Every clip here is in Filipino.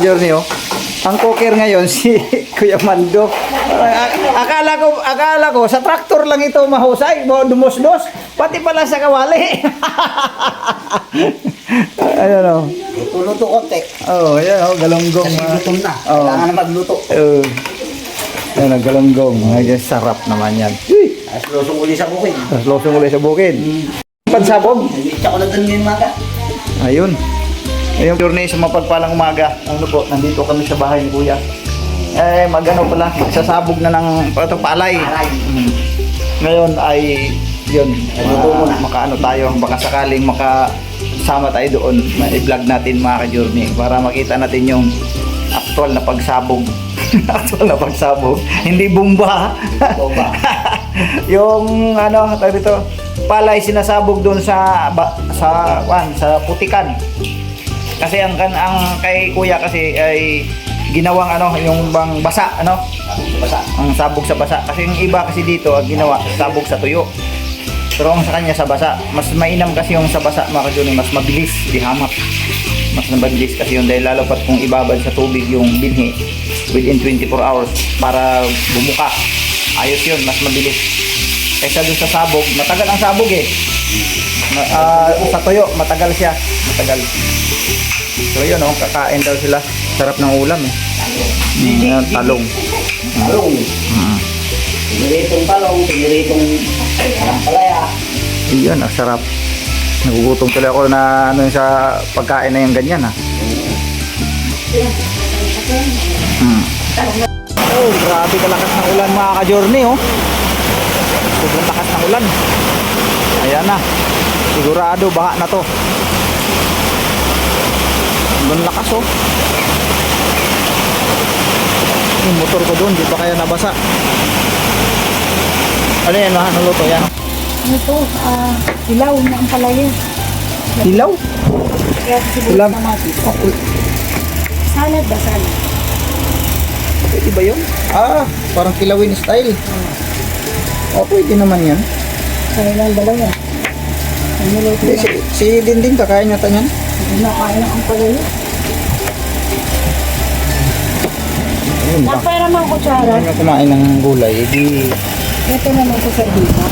ka-journey, oh. Ang cooker ngayon, si Kuya Mando. Akala ko, sa traktor lang ito mahusay, dumos-dos. Pati pala sa kawali. Ayan, oh. Luto-luto konti. Oh, ayan, oh, galonggong. Kasi gutom na. Oh. Kailangan na magluto. Ayan, oh, galonggong. Ayan, sarap naman yan. Tapos losong uli sa bukid. Tapos losong ulit sa bukid. Pansabog. Nag-itsa ko na doon ngayong maga. Ayun. Ayun, journey sa mapagpalang umaga. Ano po, nandito kami sa bahay ni Kuya. Magano pala, magsasabog na ng palay. Ngayon ay, yun, makaano tayo, baka sakaling makasama tayo doon, i-vlog natin mga ka-journey para makita natin yung actual na pagsabog. Actual na pagsabog. Hindi bumba. Yung ano, tayo dito, palay sinasabog doon sa putikan. Kasi ang kay Kuya kasi ay ginawang ano, yung bang basa, ano? Basa. Ang sabog sa basa. Kasi yung iba kasi dito ang ginawa sabog sa tuyo. Pero ang sa kanya sa basa, mas mainam kasi yung sa basa mga ka-journey, mas mabilis dihamak. Mas mabilis kasi yung dahil lalo pat kung ibabad sa tubig yung binhi within 24 hours para bumuka. Ayos yun, mas mabilis. Kaysa doon sa sabog, matagal ang sabog eh. Sa tuyo, matagal siya. Matagal. So yun, oh, kakain daw sila. Sarap ng ulam eh. Talong. Talong. Piniritong talong, piniritong palaya. Iyan, ang sarap. Nagugutom tuloy ako na ano sa pagkain na yung ganyan ha. Oh, grabe kalakas ng ulan mga ka-journey oh. Sobrang lakas ng ulan. Ayan na. Sigurado baha na to. Sobrang lakas oh. Yung motor ko doon, di pa kaya nabasa. Ano yan ha? Ano luto yan? Ito, ilaw na ang palaya. Hilaw? Kaya siguro Ulam. kamatis. Salad ba salad? Pwede ba yun? Parang kilawin style. Pwede naman yan. Kaya lang dalawa. Ang niluto Hindi, na. si Dinding kakain nyo tanyan. Hindi na kaya ang palaya. Ayun ba? Napera mang kutsara. Kung kumain ng gulay, edi Ito naman sa sardina.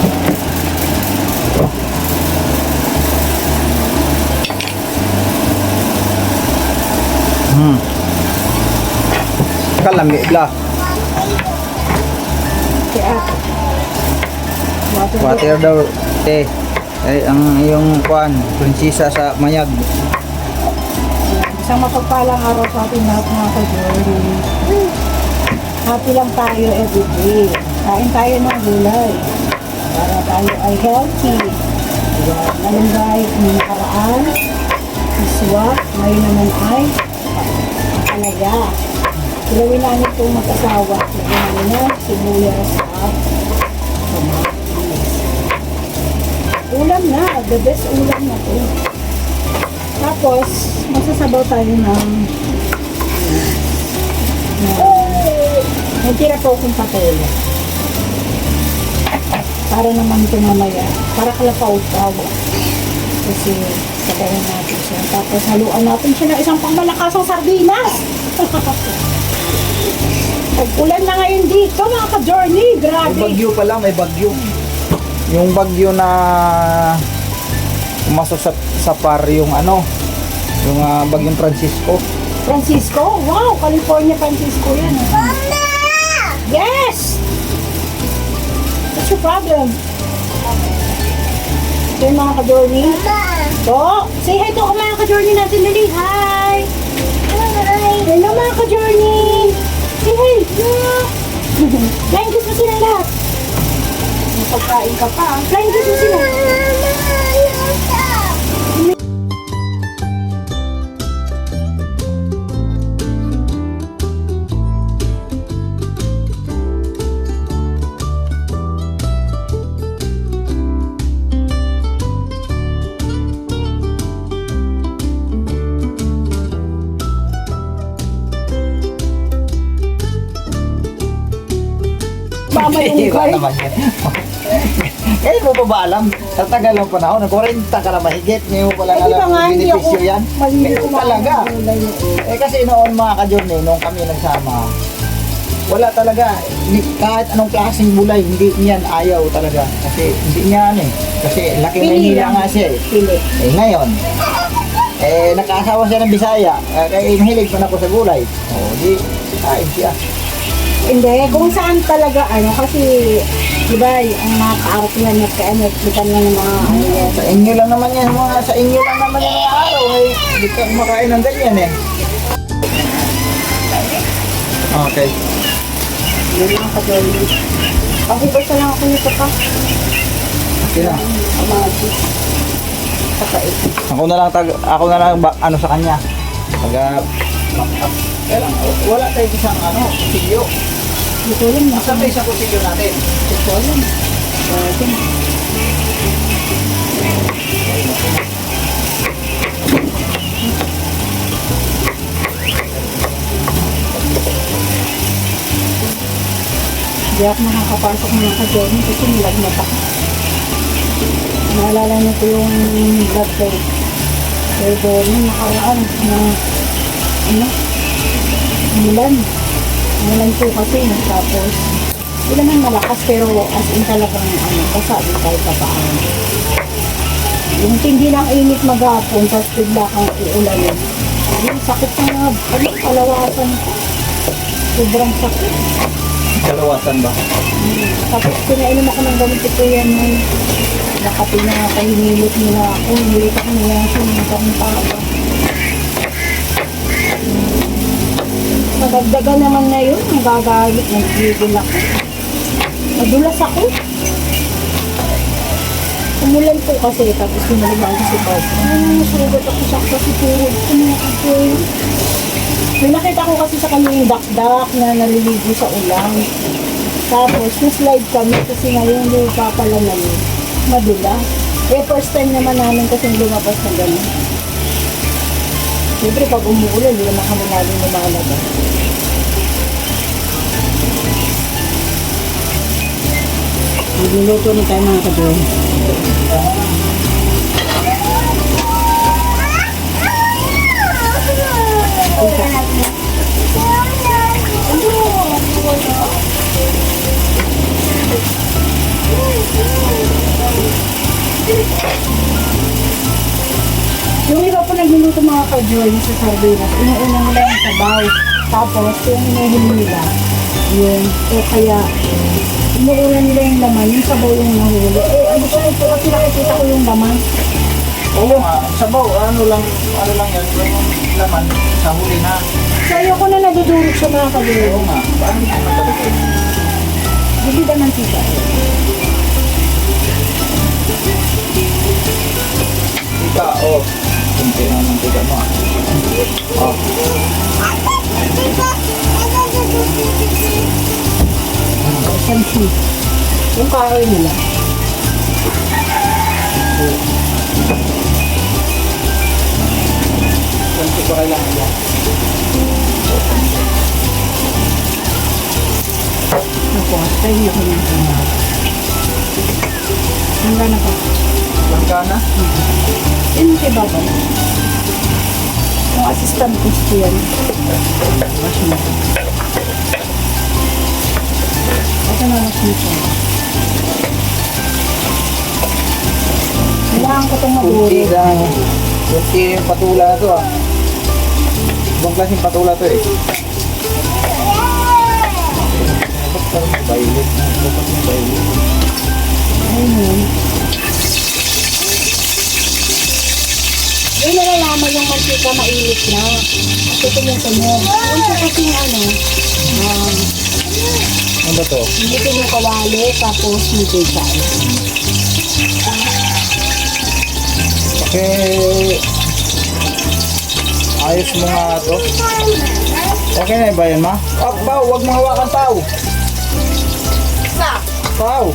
kalami bla. Kaya, Water daw, ang iyong kuan, prinsesa sa mayag. isang mapagpalang araw sa ating lahat mga ka-journey. Happy lang tayo everyday. Kain tayo ng gulay. Para tayo ay healthy. Ayan, malunggay ang nakaraan. Iswa, ngayon naman ay palaya. Kilawin namin itong mag-asawa. Lagyan namin na sibuyas at kamatis. Ulam na. The best ulam na ito. Tapos, masasabaw tayo ng may tira po akong patola. Para naman ito mamaya. Para kalapaw-paw. Kasi sabayan natin siya. Tapos haluan natin siya ng isang pangmalakasang sardinas. Pag-ulan na ngayon dito mga ka-journey. May Grabe. bagyo pala, may bagyo. Yung bagyo na pumasok sa par yung ano, yung bagyong Francisco. Francisco? Wow! California Francisco yan. Yes! What's your problem? Ito yung mga ka-journey. Po, say hi to ako mga ka-journey natin. Dali, hi! Hello mga ka-journey! Say hi! Flying kiss mo sila lahat. May pagkain ka pa. Flying kiss mo sila. Mama yung Iba guy. naman yan. Ngayon mo pa ba alam? Sa tagal ng panahon, nag-40 ka na mahigit. Ngayon mo pala Eh, di ba alam nga, yung hindi ako benepisyo yan. mahilig Ngayon kumain talaga. ng gulay eh. Eh kasi noon mga ka-journey, nung kami nagsama, wala talaga. Kahit anong klaseng gulay, hindi niyan ayaw talaga. Kasi hindi niya ano eh. Kasi laki Maynila nga siya eh. Pili. Eh ngayon, nakasawa siya ng Bisaya. Kaya mahilig pa na ako sa gulay. O di, kain siya. Hindi, kung saan talaga ano, kasi, di ba, ang mga kaartihan at ka-energikan lang ng mga ano yan. Sa inyo lang naman yan, sa inyo lang naman yan mga araw. Eh, hindi ka kumakain ng ganyan eh. Okay. Yun lang ka doon. Kasi basta lang ako nito pa. Okay na. Amati. Saka ito. Ako na lang ano sa kanya. Wala tayo isang kusilyo. Ito lang. Asan tayo sa kusilyo natin? Ito lang. Ito. Hindi ako nakakapasok mga ka-journey kasi nilagnat ako. Naalala niyo ko yung blood test. Pero nung nakaraan na umulan po kasi. Tapos hindi naman malakas pero as in talagang pasabi tayo sa paan. Yung tindi ng init maghapon tapos bigla kang uulanin. Yung sakit na kalawasan ko. Sobrang sakit. Kalawasan ba? Tapos pinainom ako ng gamit ito yan ng nakapi na kahinilit nila ako. Hinilit ako niya sa mga kamuntaka. Nadagdagan naman na yun. Nagagalit. Nagigil ako. Nadulas ako. Umulan po kasi. Tapos pinaliban ko si Bob. Nasugat ako sa siturod. Kumakot ko yun. May nakita ko kasi sa kanya yung dakdak na naliligo sa ulan. Tapos, na-slide kami kasi ngayon lupa pala namin. Madula. Eh, first time naman namin kasi lumapas na gano'n. Siyempre, pag umuulan, hindi naman kami namin lumalabas. Magluluto na tayo mga ka-joy. Yung iba po nagluluto mga ka-joy sa sardinas, inuuna nila yung sabaw. Tapos, yung hinahili nila, yun. O kaya, inuuna nila yung laman, yung sabaw yung nahuli. Eh, ano ko ito kasi nakikita ko yung laman. Oo nga, sabaw, ano lang yan, yung laman, sa huli na. So, ayoko na nadudurog sa mga ka-joy. Oo nga, paano ka nagpapalito? Hindi naman tita. Ika, kunti na ng tiga mo. Sansi. Yung kain nila. Kunti pa kailangan yan. Ako, tayo niyo ko ng kanal. Hanggang na po. Langka na? Yun kay Baba. Yung assistant ko siya yan. Wash mo. Ito na wash mo siya. Kailangan ko itong Kunti maguro. lang. Kunti yung patula na to ah. Ibang klaseng patula to eh. Violet. Violet. Ayun. Eh, nalalaman yung mantika mainit na. At ito yung tunog. Yung po kasing Ano ba to? hindi ko yung kawali, tapos hindi siya. Okay. Ayos mo nga to. Okay na ba yan, ma? Pau, huwag mo hawakan, Pau. Pau.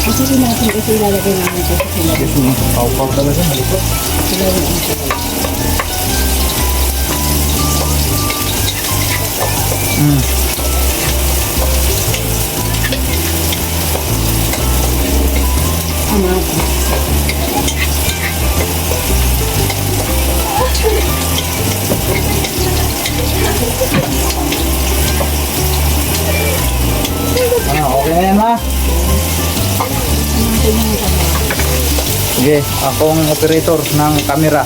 Kasi natin kasi ilalagay namin ito sa sinabi. Pau talaga, malipot. Ilalagay namin ito. Mm. Ano? Okay na yan, ma? Sige, akong operator ng camera.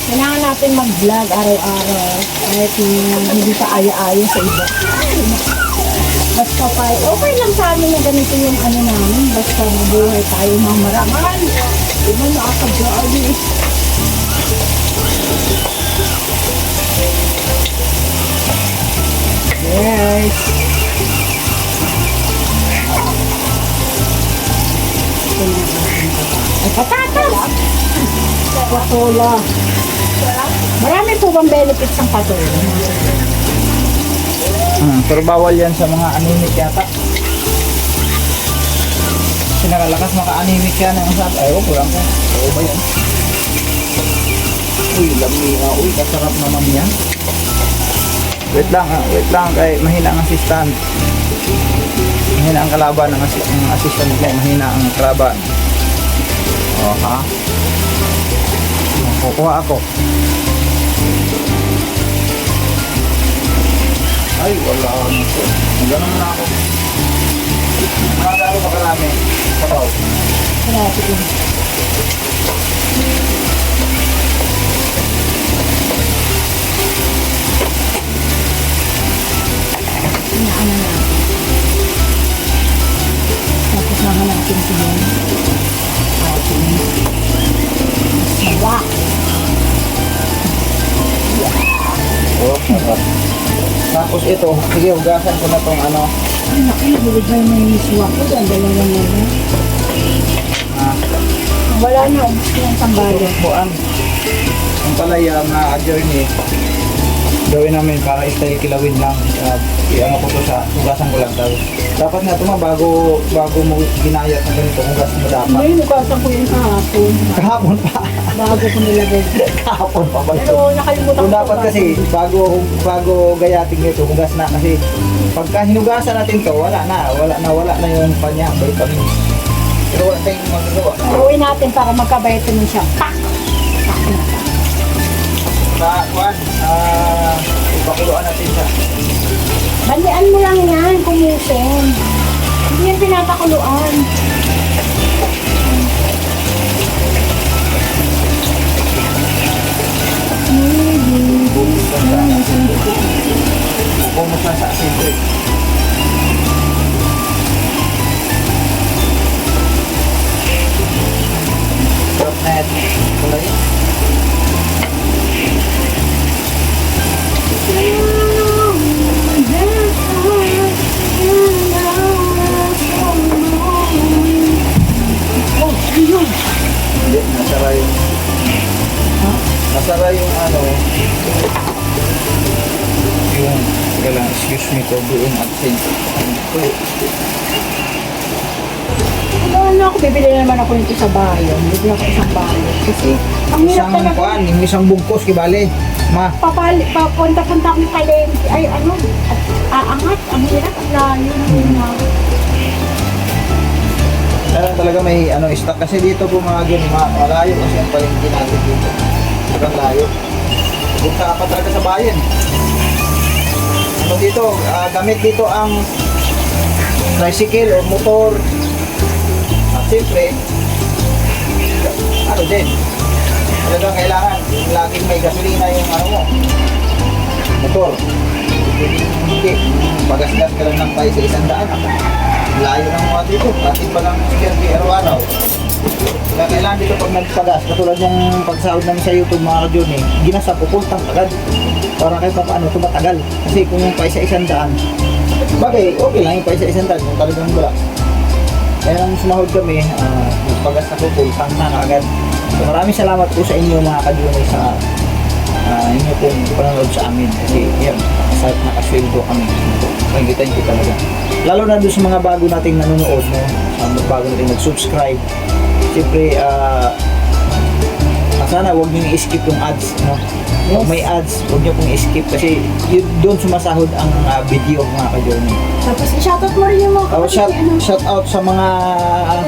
Kailangan natin mag-vlog araw-araw kahit hindi pa aya-aya sa iba. Basta pa, okay lang sa amin na ganito yung ano namin. Basta mabuhay tayo ng marangal. Diba nakakablaan eh. Yes. Ay, patatas! Patola. Marami po bang benefits ng patola? Pero bawal yan sa mga anemic yata. Kasi nakalakas maka-anemic yan ang sabi. Ayaw ko lang kung oo ba yan. Uy, lami na. Uy, kasarap naman yan. Wait lang kay mahina ang assistant. Mahina ang kalaban ng assistant niya, mahina ang kalaban. Oh, ha? Kukuha ako. Ay, wala na ito. Ganun na ako. Magkano ba karami? Sabaw. Marami din. Inaano natin. Tapos nahanapin ko yun. Sawa. Oh, sarap. Tapos ito, sige, hugasan ko na tong ano. Ay, naku, nabibigay mo yung miswa ko. Ang dalawa na yun. Wala na, ubus ko yung tambayan. Buan. Ang palaya na journey. Gawin namin para style kilawin lang. I-ano ko to sa hugasan ko lang. Dapat nga ito bago mo ginayat na ganito, hugas mo dapat. Ngayon, nukasan ko yung kahapon. Kahapon pa. Bago ko nilagay. Kahapon pa ba ito? Pero nakalimutan Kung ko. dapat kasi bago gayatin nito, hugas na kasi pagka hinugasan natin to, wala na yung kanya, vitamins. Pero wala tayong magagawa. Gawin natin para magka-vitamin siya. Pak! Pak na pa. Sa kuan, ipakuluan natin siya. Bandian mo lang yan, kumusin. Hindi yan pinapakuluan. Bumos lang sa asin ko eh. Sarap na yan. Kulay. Oh, ayun. Hindi, nasara yung... Nasara yung ano... Yung... Teka lang, excuse me ko, doon at same. Ano ako, bibili naman ako nito sa bayan. Bibili ako isang bayan. Kasi, ang hirap Isang talaga. kuan, yung isang bugkos, kibali. Ma, Papunta-punta akong palengke. Ay, ano, aangat. Ang hirap, ang layo. kaya talaga may ano, stock kasi dito po mga ganun, malayo kasi ang palengke natin dito. Sobrang layo. Punta ka pa talaga sa bayan. Ano dito, gamit dito ang tricycle o motor. At siyempre, ano din, talagang kailangan, laging may gasolina yung ano mo, motor. Hindi, pagasgas ka lang ng tayo sa 100. Layo ng mga dito, atin pa lang security araw-araw. Kaya kailangan dito pag nagpagas, katulad yung pagsahod namin sa YouTube mga ka-Jun ginasa pupuntang agad. Para kahit pa paano tumatagal. Kasi kung yung pa isa-100, bagay, okay lang yung pa isa-100 kung talagang wala. Kaya nang sumahod kami, nagpagas na pupuntang na agad. So maraming salamat po sa inyo mga ka-Jun sa inyo pong panonood sa amin. Kasi yan, nakasweldo kami. Thank you talaga. Lalo na doon sa mga bago nating nanonood, no? Bago nating nag-subscribe. Siyempre, sana huwag nyo i-skip yung ads, no? Yes. Kung may ads, huwag nyo pong skip kasi doon sumasahod ang video mga ka-journey. Tapos i-shoutout mo rin yung mga Oh, kapatid ni ano. shout out sa mga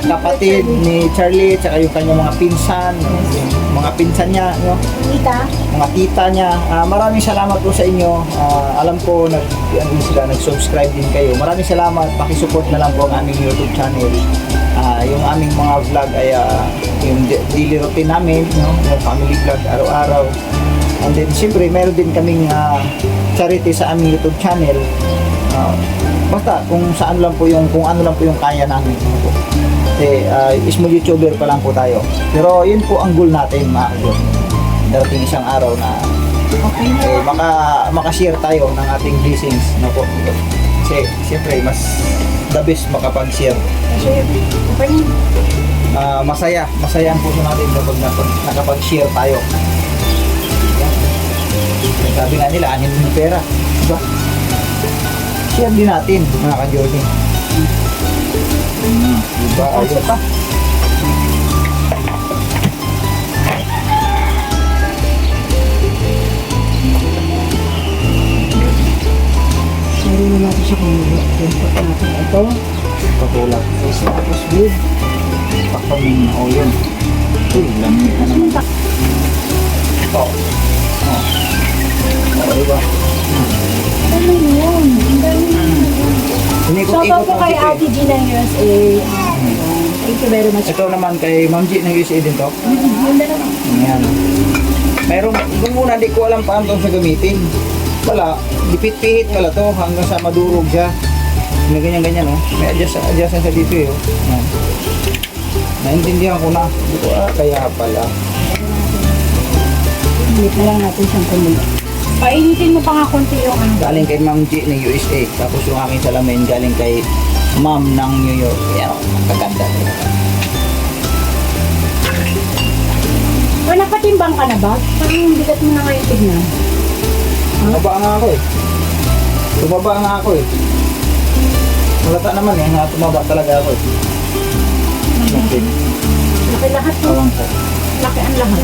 kapatid ni Charlie tsaka yung kanyang mga pinsan, yung mga pinsan niya, no? Tita. Mga tita niya. Maraming salamat po sa inyo. Alam ko nag-subscribe din kayo. Maraming salamat. Paki-support na lang po ang aming YouTube channel. Yung aming mga vlog ay yung daily routine namin, no? Yung family vlog araw-araw. And then siyempre meron din kaming charity sa aming YouTube channel. Basta kung saan lang po yung kung ano lang po yung kaya namin. Ano po. Kasi small YouTuber pa lang po tayo. Pero yun po ang goal natin mga ka-journey. Darating isang araw na Okay na. makashare tayo ng ating blessings na po. Kasi siyempre mas the best makapag-share. Kasi, okay na. Masaya ang puso natin kapag nakapag-share tayo. Yan. Sabi nga nila, anin mo yung pera. Diba? Share din natin mga ka-journey. Diba? Ayun pa. Meron na natin siya kung import natin. Ito. Patulak. Tapos good. Pakpaming na o yun. Uy, lamig na naman. Ito. Diba? Ano yun? Ang dami yun. Shoutout po kay Ate G ng USA. Thank you very much. Ito naman kay Ma'am G ng USA din to. Yun na lang. Ayan. Meron, kung muna di ko alam paano siya gamitin. Wala, dipit-pihit pala to hanggang sa madurog siya. Na ganyan-ganyan oh. May adjustment sa dito eh. Oh. Ayan. Naintindihan ko na. Dito kaya pala. Ulit na lang natin siyang kumulit. Painitin mo pa nga konti yung ano. Galing kay Ma'am G ng USA. Tapos yung aking salamin galing kay Ma'am ng New York. Ayan oh, kaganda. O, napatimbang ka na ba? Parang bigat mo na ngayon tignan. Tumaba nga ako eh. Tumaba nga ako eh. Malata naman eh, na tumaba talaga ako eh. Okay. Laki lahat mo. Tawang ko. Laki ang lahat.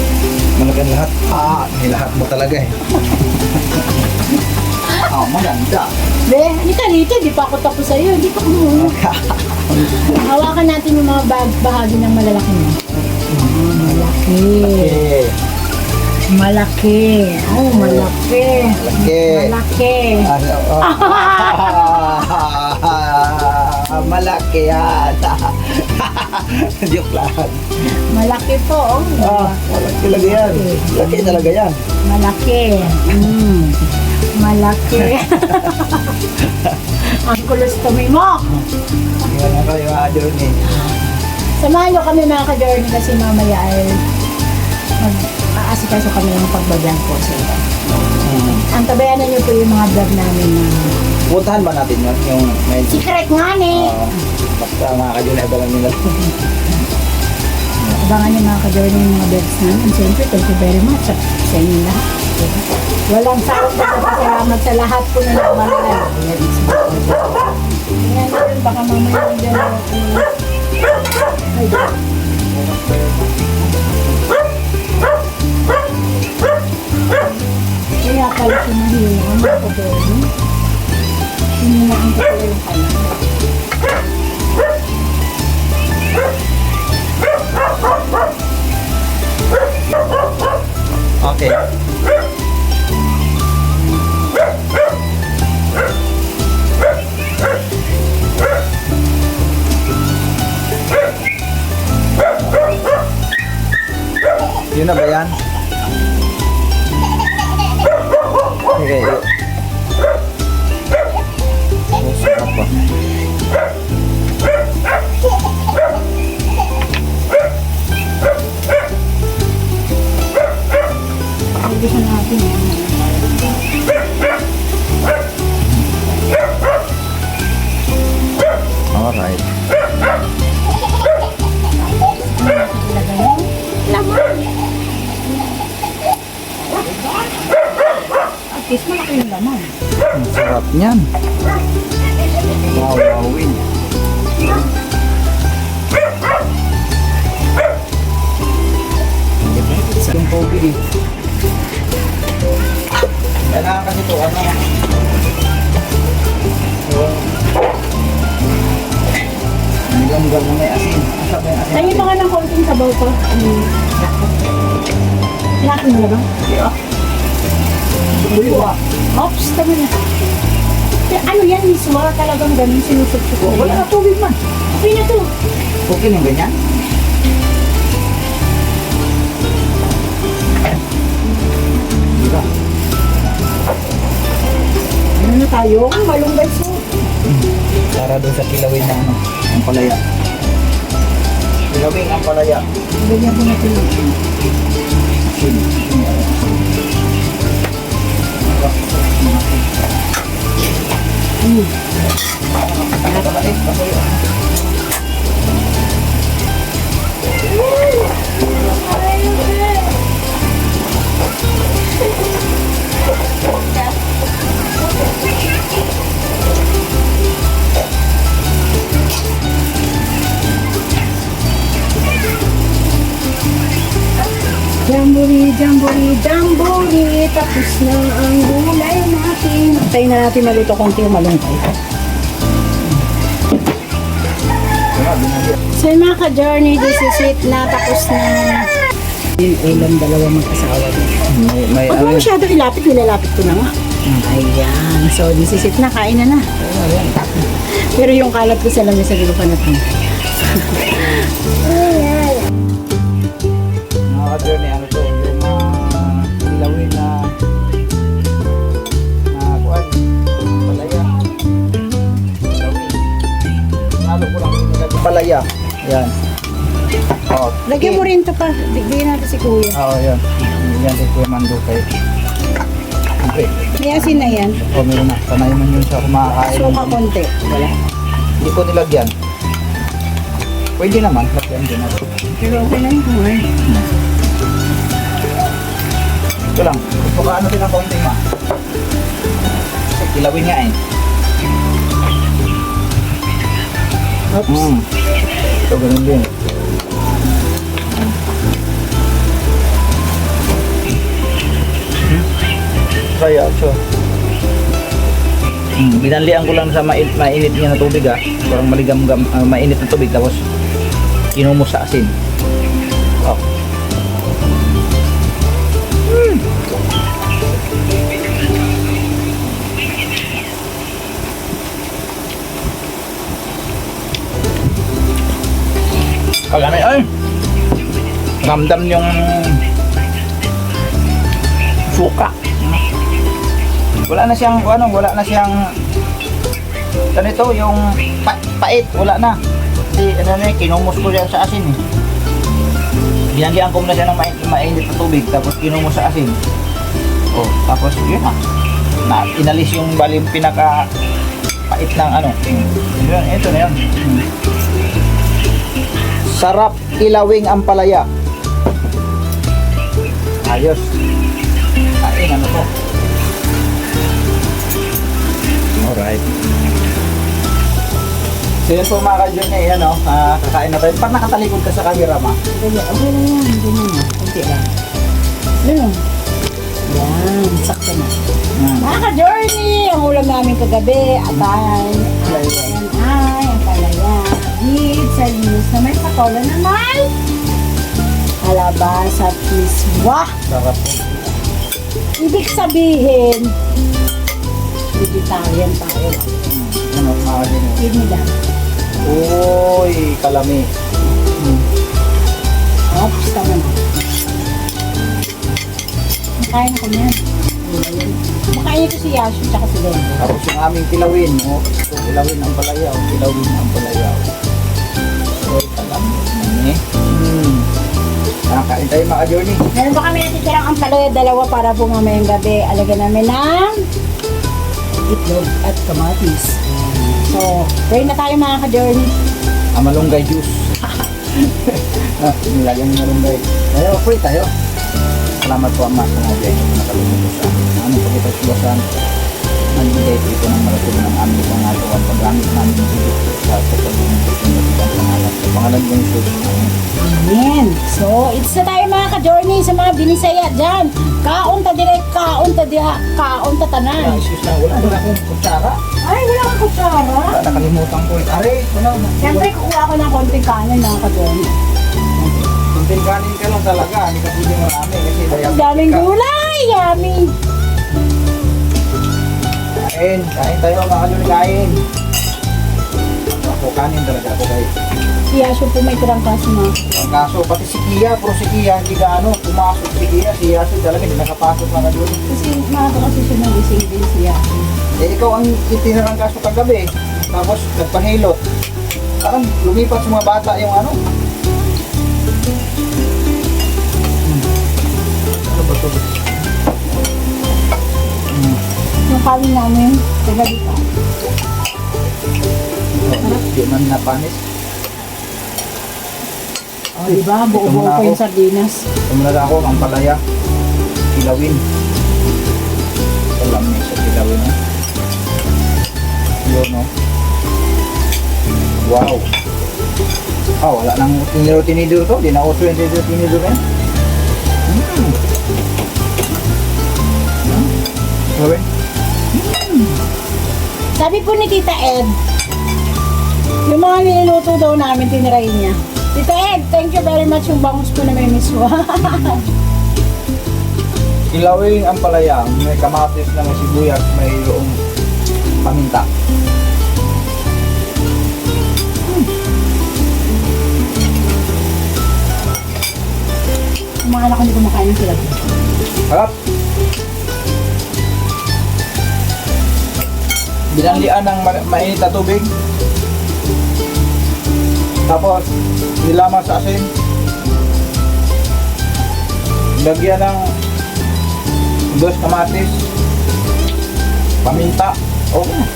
Malaki ang lahat. May lahat mo talaga eh. Maganda. Be, halika rito. Di pa ako tapos sa'yo. Di pa kumuha. Hawakan natin yung mga bahagi ng malalaki mo. Malaki. Okay. Malaki. Oh, malaki. Malaki. Malaki. Malaki yan. Joke lang. Malaki po. Oh. Malaki talaga yan. Malaki talaga yan. Malaki. Malaki. Ang colostomy mo. Yan na kayo mga journey. Samahan nyo kami mga ka-journey kasi mamaya ay mag-aasikaso kami ng pagbablog po sa ito. Antabayanan nyo po yung mga vlog namin na Puntahan ba natin yun? Yung may... secret nga ni. Basta mga ka-journey, abangan nila. Abangan nyo mga ka-journey yung mga vlogs namin. Siyempre, thank you very much sa inyo lahat. Walang sawang pagpapasalamat sa lahat po na nagmamahal. Tingnan natin, baka mamaya dyan ay, kaya pala sinahila ang mga ka-journey. Hinilaan ko pala yung kanan. Okay. Yun na ba yan? Okay. Sarap pa. Ibisan natin yan. Alright. Ilagay mo. Laman. At least malaki yung laman. Ang sarap niyan. Wawawin. Yung pogi eh. lugar na may asin. Masarap yung asin. Tayo pa nga ng konting sabaw pa. Laki mo na ba? Ops, tama na. Pero ano yan, miswa? Talagang ganun sinusubsub ko. Wala na tubig man. Okay na to. Okay yung ganyan. Diba? Ano na tayo? Malunggay so. Para doon sa kilawin na ano, ang palaya. Kilawin ang palaya. Ganyan ko na ito. Jamburi, jamburi, jamburi. Tapos na ang gulay natin. Tayo na natin maluto konti yung malunggay. So yun mga ka-journey, this is it na tapos na yung ulam dalawa mag-asawa niya. May Huwag mo masyado ilapit, nilalapit ko na nga. Ayan. So this is it na, kain na na. Pero yung kalat ko sa lamesa, di ko pa natin. mga journey, ano to, yung kilawin na kuwan, palaya. Kilawin. Nalo ko lang yung nilagay. Palaya. Yan. Oh, Lagyan mo rin ito pa. Bigyan natin si kuya. Oo, yan. Yan din Kuya Mando kay. Okay. May asin na yan. O, meron na. Sanay man yun siya kumakain. Suka konti. Wala. Hindi ko nilagyan. Pwede naman. Lagyan din natin. Pero okay na yun kuya. Ito lang. Gusto ka ano din ang kaunti ma. Kasi kilawin nga eh. Oops. Ito ganun din. Kaya siya. Binanlian ko lang sa mainit niya na tubig ah. Parang maligam-gam, mainit na tubig tapos kinumos sa asin. Oh. Kagami ay. Ramdam yung suka. Wala na siyang ganito yung pait, wala na. Kasi ano na, kinumos ko yan sa asin eh. Binandihan ko muna siya ng mainit na tubig tapos kinumos sa asin. Oh, tapos yun na inalis yung balim pinaka pait ng ano. Yun, ito na yun. Sarap kilawing ang palaya. Ayos. Kain ano to? Alright. So yun po mga ka-journey, yan o, kakain na tayo. Pag nakatalikod ka sa camera ma. Okay lang yan. Hindi na. Kunti lang. Ano? Yan. Sakto na. Mga ka-journey, ang ulam namin kagabi, abay, ayan ay, ang palaya, with sa linis na may patola na may alabasa at miswa. Sarap. Ibig sabihin, vegetarian tayo. Ano mga ka-journey? Kidney lang. Uy, kalami. Oops, tama na. Makain ako niyan. Makain ito si Yashu tsaka si Don. Tapos yung aming kilawin, oh. Ito, kilawin ang palaya, oh. Kilawin ang palaya. Uy, kalami. Kain tayo mga ka-journey. Meron pa kami natitirang ang palaya, dalawa para po mamayang gabi. Alagyan namin ng itlog at kamatis. So, pray na tayo mga ka-journey. Malunggay juice. Nilagyan ng malunggay. Tayo, pray tayo. Salamat po Ama sa mga biyaya na nakalunod po sa amin. Aming pagkitasubasan, nagbigay po ito ng marating ng aming pangatawa. Paggamit namin ng higit sa pagkagunin po sa mga pangalan. Sa pangalan ko ng Jesus. Amen. Amen. So, So, it's na tayo mga ka-journey sa mga binisaya dyan. Kaon ta direct, kaon ta diha, kaon ta tanan. Isus na, wala na akong kutsara. Ay, wala kang kutsara. Wala, nakalimutan ko. Are, wala na. Siyempre, kukuha ko ng konting kanin mga ka-journey. Kunting kanin ka lang talaga. Hindi ka pwede marami kasi Ang daming gulay, yummy. Kain, kain tayo mga kalunin, kain. Ako, kanin talaga ako kayo. Si Yasho po may kurangkas na. Ang kaso, pati si Kia, pero si Kia, hindi ka pumasok si Kia, si Yasu talaga, hindi nakapasok mga kalunin. Kasi maaga kasi siya nag-ising din si Yasho. Eh, ikaw ang itinarang kaso kagabi. Tapos, nagpahilot. Parang lumipat sa mga bata yung ano. Ano ba ito? Yung kanin namin, kagabi pa. Di man napanis. O, diba? Buo-buo pa yung sardinas. Sumunod ako ang palaya. Kilawin. Alam niya sa kilawin. Yun, no? Wow. Wala nang tinidor to. Di na uso yung tinidor eh. Sabi? Sabi po ni Tita Ed, yung mga niluluto daw namin, tinirahin niya. Tita Ed, thank you very much yung bangus ko na may miswa. Kilawin ang palaya. May kamatis na may sibuyas, may yung paminta. Yung mga anak ko hindi kumakain ng sila. Harap. Binanglian ng mainit na tubig. Tapos, nilaman sa asin. Lagyan ng dos kamatis. Paminta. Okay na.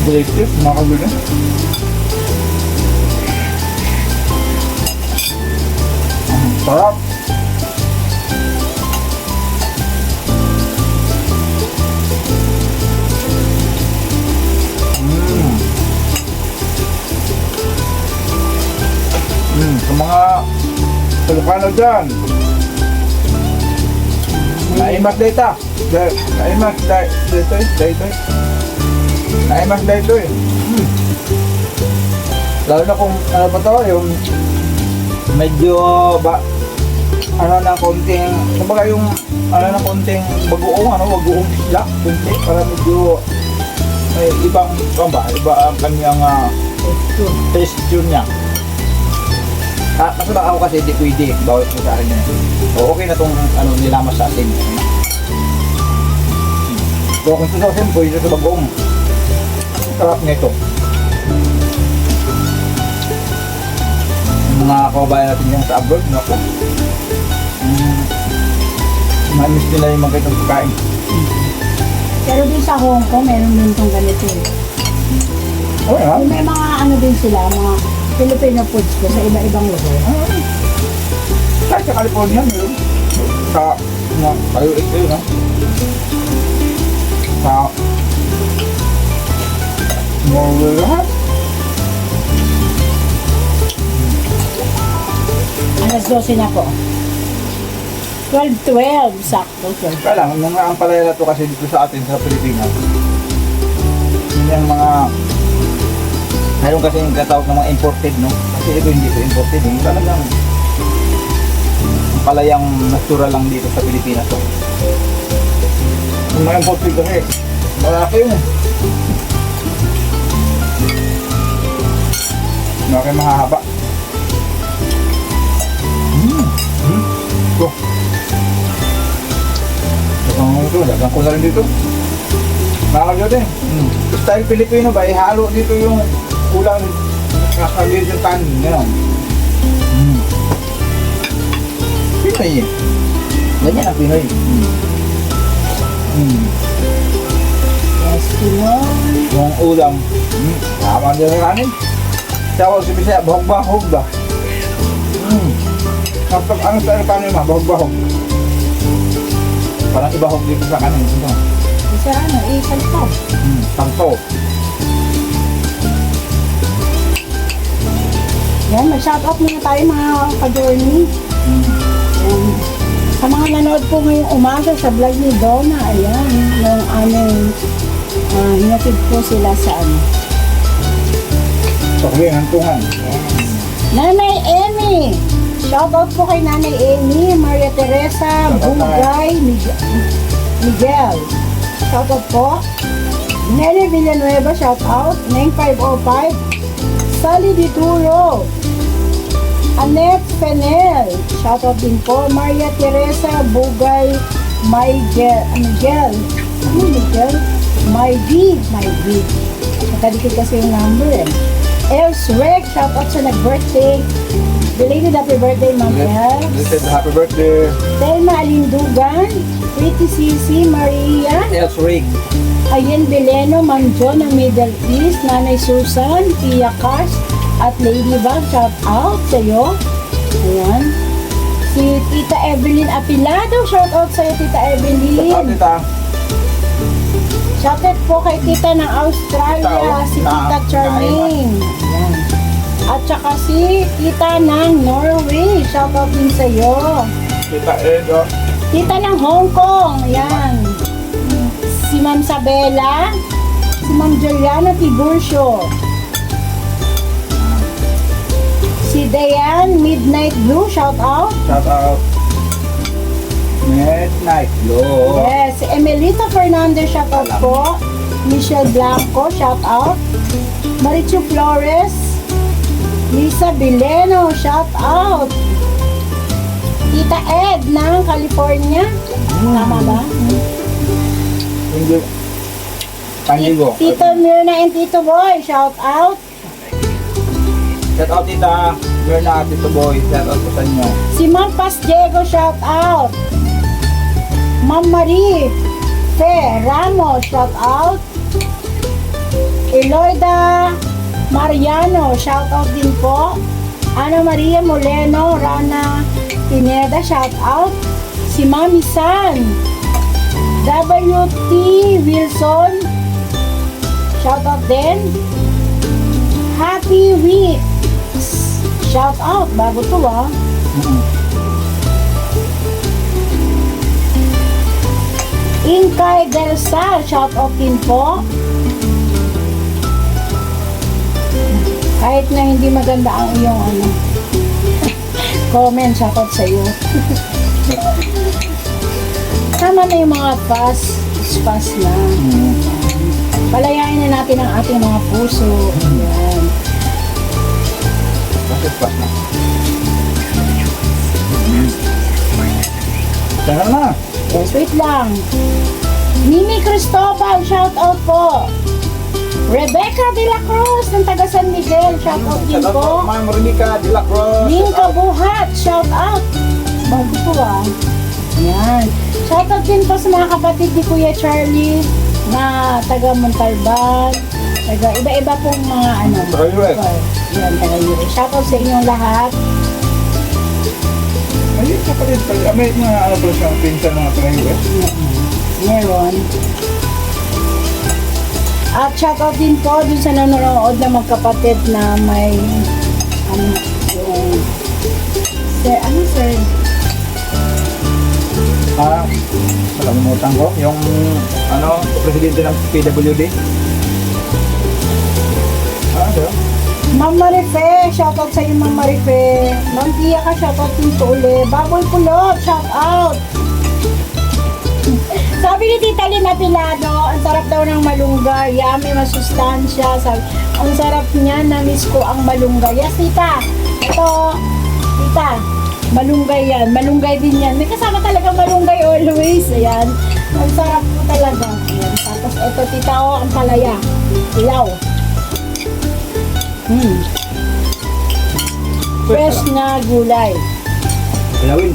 Delicious, mga kagulan. Sarap. Sa mga Pilipino dyan. Naimas data. Naimas data. Naimas data eh. Lalo na kung ano pa to, yung medyo ano na konting, kumbaga yung ano na konting bagoong isla, konti, para medyo may ibang iba ang kanyang texture niya. Kasi ako kasi hindi pwede, bawat mo sa akin yun. So okay na tong nilamas sa atin. So kung susasin, pwede sa bagoong. Sarap nito. Mga kababayan natin dyan sa abroad, naku. Mamiss nila yung mga itong pagkain. Pero din sa Hong Kong, meron din itong ganito eh. Okay, May mga ano din sila, mga Filipino foods ko sa iba-ibang lugar. Kahit sa California, meron. Sa tayo ito yun, sa Norway lahat. Alas 12 na po. 12-12, sakto. 12. Kaya lang, mga ang palaya na to kasi dito sa atin sa Pilipinas. Yun yung mga mayroon kasi yung tinatawag ng mga imported, no? Kasi ito hindi ito imported, yung talagang ang palayang natural lang dito sa Pilipinas to. Yung mga imported kasi malaki yun. Malaki mahahaba. Ito. Dagang ko na rin dito. Makakagyo din. Style Pilipino ba, ihalo dito yung ulang kakagyo yung kanin. Ganyan. Pinoy eh. Ganyan ang Pinoy. Yes, Pinoy. Yung ulam. Tama din ang kanin. Tawag si Bisaya, bahog ba? Kapag ang style kanin mo, bahog-bahog. Parang ibahog dito sa kanin. Ito. Isa ano, isalta. Tampo. Yan, mag-shoutout muna tayo mga ka-journey. Yan. Sa mga nanood po ngayong umaga sa vlog ni Donna, ayan, yung aming hinatid po sila sa ano. Sa kuwi, hantungan. Nanay Amy! Shoutout po kay Nanay Amy, Maria Teresa, Bugay, Miguel. Shoutout po. Nelly Villanueva, shoutout. Neng 505. Sally Dituro. Annette Fenel. Shoutout din po. Maria Teresa, Bugay, Miguel. Ano Miguel? Maydi. Nakadikit kasi yung number eh. Els Rec, shoutout sa nag-birthday. Belated happy birthday, Ma'am Els. Belated happy birthday. Telma Alindugan, Pretty Sisi, Maria, Els Rig. Ayen Beleno, Ma'am Jo ng Middle East, Nanay Susan, Tia Cash, at Ladybug, shout out sa iyo. Ayan. Si Tita Evelyn Apilado, shout out sa iyo, Tita Evelyn. Tita. Shout out po kay Tita ng Australia, si Tita Charmaine. Ayan. At saka si Tita ng Norway, shout out din sa iyo. Tita Edo. Tita ng Hong Kong, ayan. Si Ma'am Sabela, si Ma'am Juliana Tiburcio. Si Dayan Midnight Blue, shout out. Shout out. Midnight Blue. Yes, si Emelita Fernandez, shout out po. Michelle Blanco, shout out. Marichu Flores, Lisa Bileno, shout out. Tita Ed ng California. Tama ba? Hindi. Panigo. Tito Mirna and Tito Boy, shout out. Shout out Tita Mirna at Tito Boy. Shout out po sa inyo. Si Ma'am Pas Diego, shout out. Ma'am Marie Fe Ramos, shout out. Eloida Mariano, shout out din po. Ana Maria Moleno, Rana Pineda, shout out. Si Mami San, WT Wilson, shout out din. Happy Week, shout out, bago to ah. Inkay Del Sal, shout out din po. Kahit na hindi maganda ang iyong ano, comment, shout out sa iyo. Tama na yung mga pass na. Palayain na natin ang ating mga puso. Ayan. Bakit pa na? Tara na. Yes, wait lang. Mimi Cristobal, shout out po. Rebecca De La Cruz ng taga San Miguel, shout out din Shout out po, po. Ma'am Rebecca De La Cruz. Ning Kabuhat, shout out. Bago po ah. Yan. Shout out din po sa mga kapatid ni Kuya Charlie na taga Montalban. Taga iba-iba pong mga ano. Taga US. Yan, taga US. Shout out sa inyong lahat. Ay, kapatid pala. May mga ano po siyang pinsan mga taga US. Meron. At shout out din po dun sa nanonood na magkapatid na may ano, yung sir, ano sir? Nakalimutan ko. Yung ano, presidente ng PWD. Sir? Ma'am Marife, shout out sa iyo Ma'am Marife. Ma'am Tia ka, shout out din to uli. Baboy Pulot, shout out. Sabi ni Tita Lynn Apilado, ang sarap daw ng malunggay. Yummy, masustansya. Sabi, ang sarap niya, na-miss ko ang malunggay. Yes, Tita. Ito, Tita, malunggay yan. Malunggay din yan. May kasama talaga malunggay always. Ayan. Ang sarap po talaga. Ayan. Tapos ito, Tita, oh, ang palaya. Ilaw. Fresh na gulay. Kilawin.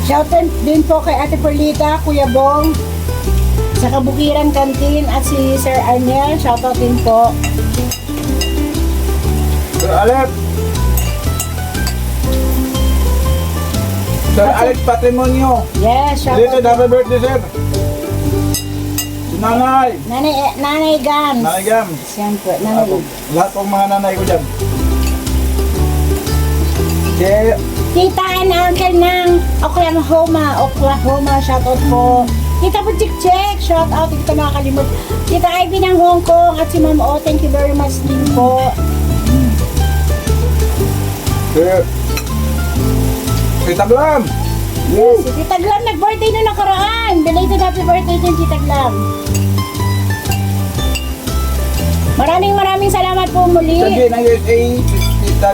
Shoutout din po kay Ate Perlita, Kuya Bong, sa Kabukiran Canteen at si Sir Arnel. Shoutout din po. Alex! Sir Alex Patrimonio. Yes, shout Dito, out. happy birthday, sir. Si Nanay. Nanay Gams. Nanay Gam. Siyempre, Nanay. Lahat ng mga nanay ko dyan. Si Tita and Uncle ng Oklahoma, shout out po. Tita po Chik, shout out, hindi ko makakalimut. Tita Ivy ng Hong Kong at si Ma'am O, thank you very much din po. Si Taglam. Yes, si Tita Glam nag-birthday na nakaraan. Belated happy birthday din, Tita Glam. Maraming salamat po muli. Si Jean ng USA. Tita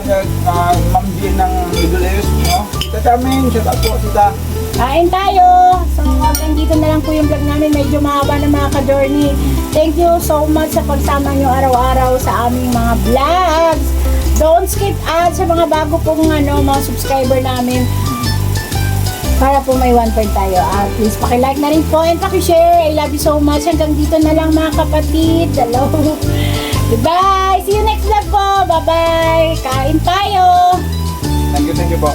Ma'am Jean ng Middle East. No? Tita Chamin, shout out po, tita. Kain tayo. So hanggang dito na lang po yung vlog namin. Medyo mahaba na mga ka-journey. Thank you so much sa pagsama nyo araw-araw sa aming mga vlogs. Don't skip ads sa mga bago pong mga subscriber namin. Para po may 1 point tayo. Please paki-like na rin po and paki-share. I love you so much. Hanggang dito na lang mga kapatid. Hello. Goodbye. See you next vlog po. Bye-bye. Kain tayo. Thank you po.